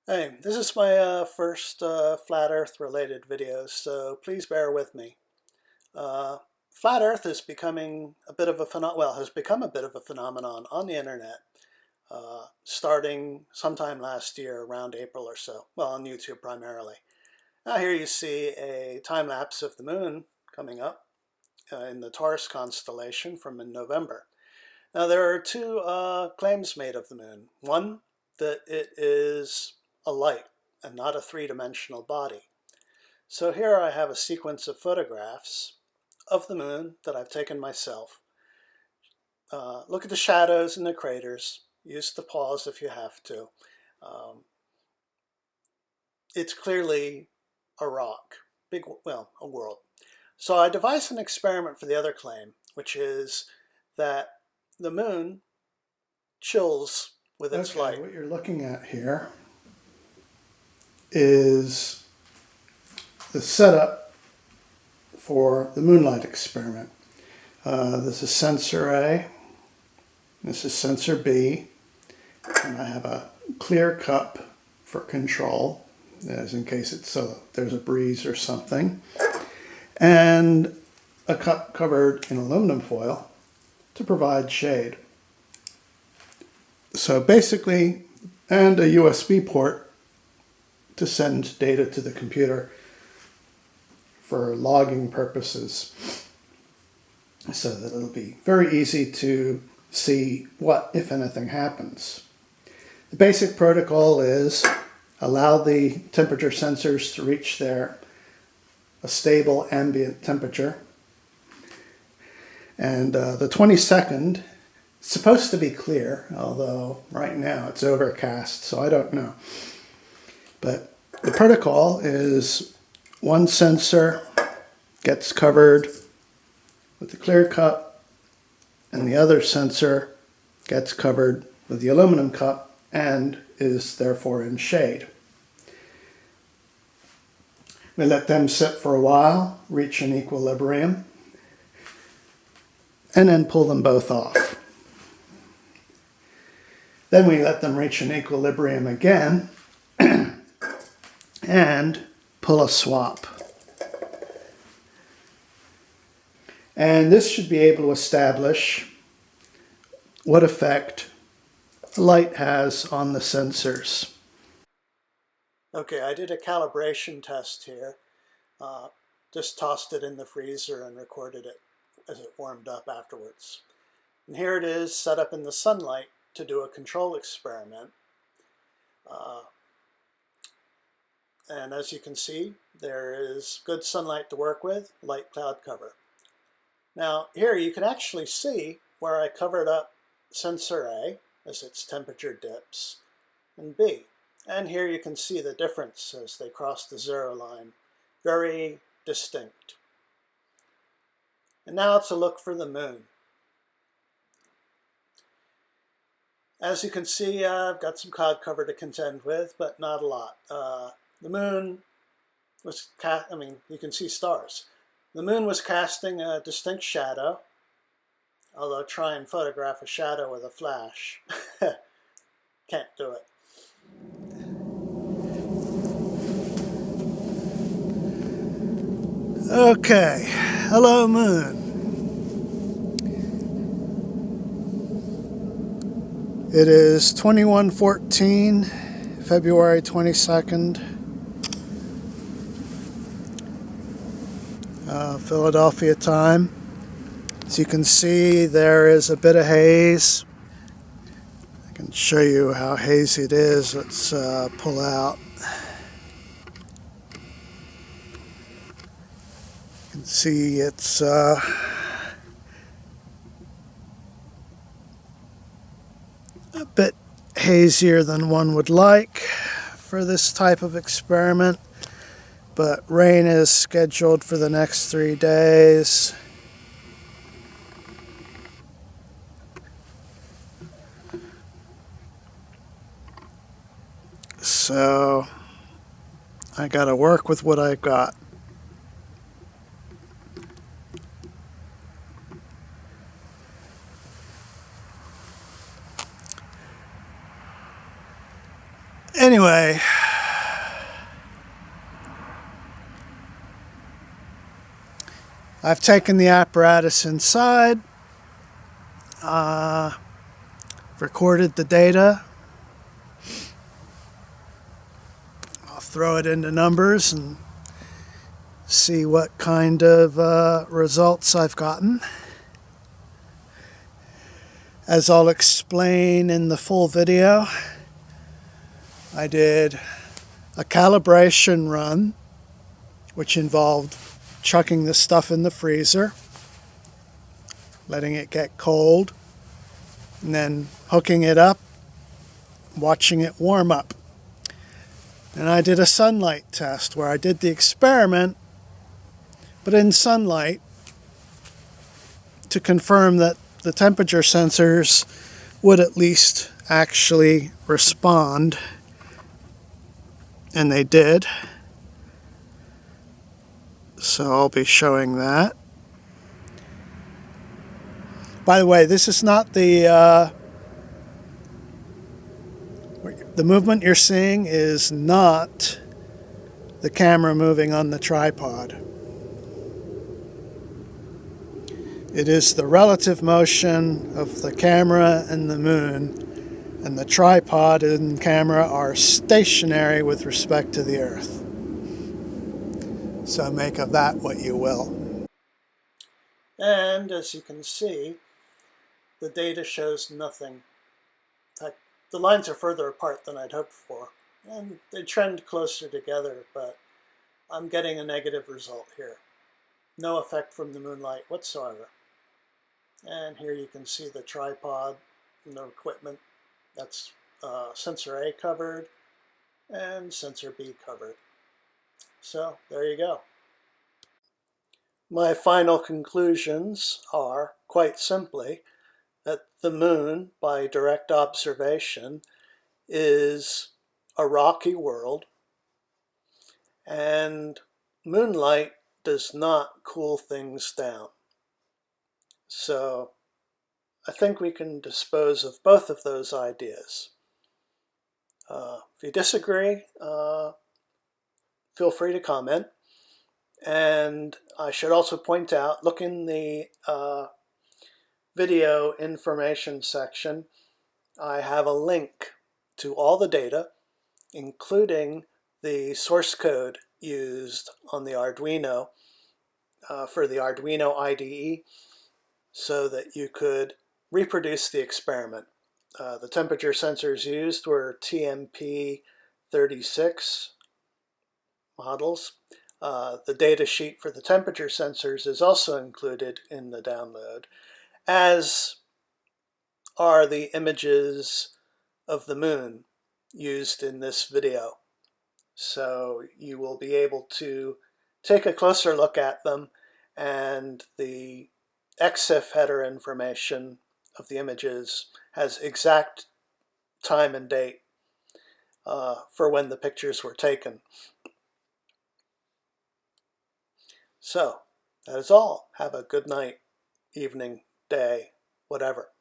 Hey, this is my first Flat Earth related video, so please bear with me. Uh, Flat Earth is becoming a bit of a has become a bit of a phenomenon on the internet, starting sometime last year around April or so, well, on YouTube primarily. Now here you see a time lapse of the moon coming up in the Taurus constellation from in November. Now there are two claims made of the moon. One, that it is a light and not a three-dimensional body. So here I have a sequence of photographs of the moon that I've taken myself. Look at the shadows and the craters. Use the pause if you have to. Um, it's clearly a rock, a world. So I devised an experiment for the other claim, which is that the moon chills with its Okay, light. what you're looking at here is the setup for the moonlight experiment. This is sensor A, this is sensor B, and I have a clear cup for control, as in case there's a breeze or something, and a cup covered in aluminum foil to provide shade. So basically, and a USB port to send data to the computer for logging purposes, so that it'll be very easy to see what, if anything, happens. The basic protocol is allow the temperature sensors to reach a stable ambient temperature. And the 22nd is supposed to be clear, although right now it's overcast, so I don't know. But the protocol is one sensor gets covered with the clear cup, and the other sensor gets covered with the aluminum cup and is therefore in shade. We let them sit for a while, reach an equilibrium, and then pull them both off. Then we let them reach an equilibrium again and pull a swap. And this should be able to establish what effect light has on the sensors. Okay, I did a calibration test here. Just tossed it in the freezer and recorded it as it warmed up afterwards. And here it is set up in the sunlight to do a control experiment. And as you can see, there is good sunlight to work with, light cloud cover. Now here you can actually see where I covered up sensor A as its temperature dips, and B. And here you can see the difference as they cross the zero line. Very distinct. And now it's a look for the moon. As you can see, I've got some cloud cover to contend with, but not a lot. The moon was, you can see stars. The moon was casting a distinct shadow, although try and photograph a shadow with a flash. Can't do it. Okay, hello moon. It is 2114, February 22nd, Philadelphia time. As you can see, there is a bit of haze. I can show you how hazy it is. Let's pull out. You can see it's a bit hazier than one would like for this type of experiment, but rain is scheduled for the next 3 days. So I gotta work with what I've got. Anyway, Anyway, I've taken the apparatus inside, recorded the data. I'll throw it into numbers and see what kind of results I've gotten. As I'll explain in the full video, I did a calibration run, which involved chucking the stuff in the freezer, letting it get cold, and then hooking it up, watching it warm up. And I did a sunlight test where I did the experiment, but in sunlight, to confirm that the temperature sensors would at least actually respond. And they did. So I'll be showing that. By the way, this is not the movement you're seeing is not the camera moving on the tripod. It is the relative motion of the camera and the moon, and the tripod and camera are stationary with respect to the Earth. So make of that what you will. And as you can see, the data shows nothing. In fact, the lines are further apart than I'd hoped for, and they trend closer together, but I'm getting a negative result here. No effect from the moonlight whatsoever. And here you can see the tripod and the equipment. That's sensor A covered and sensor B covered. So there you go. My final conclusions are, quite simply, that the moon, by direct observation, is a rocky world, and moonlight does not cool things down. So I think we can dispose of both of those ideas. If you disagree, feel free to comment. And I should also point out, look in the video information section. I have a link to all the data, including the source code used on the Arduino for the Arduino IDE, so that you could reproduce the experiment. The temperature sensors used were TMP36 models. The data sheet for the temperature sensors is also included in the download, as are the images of the moon used in this video. So you will be able to take a closer look at them, and the EXIF header information of the images has exact time and date for when the pictures were taken. So that is all. Have a good night, evening, day, whatever.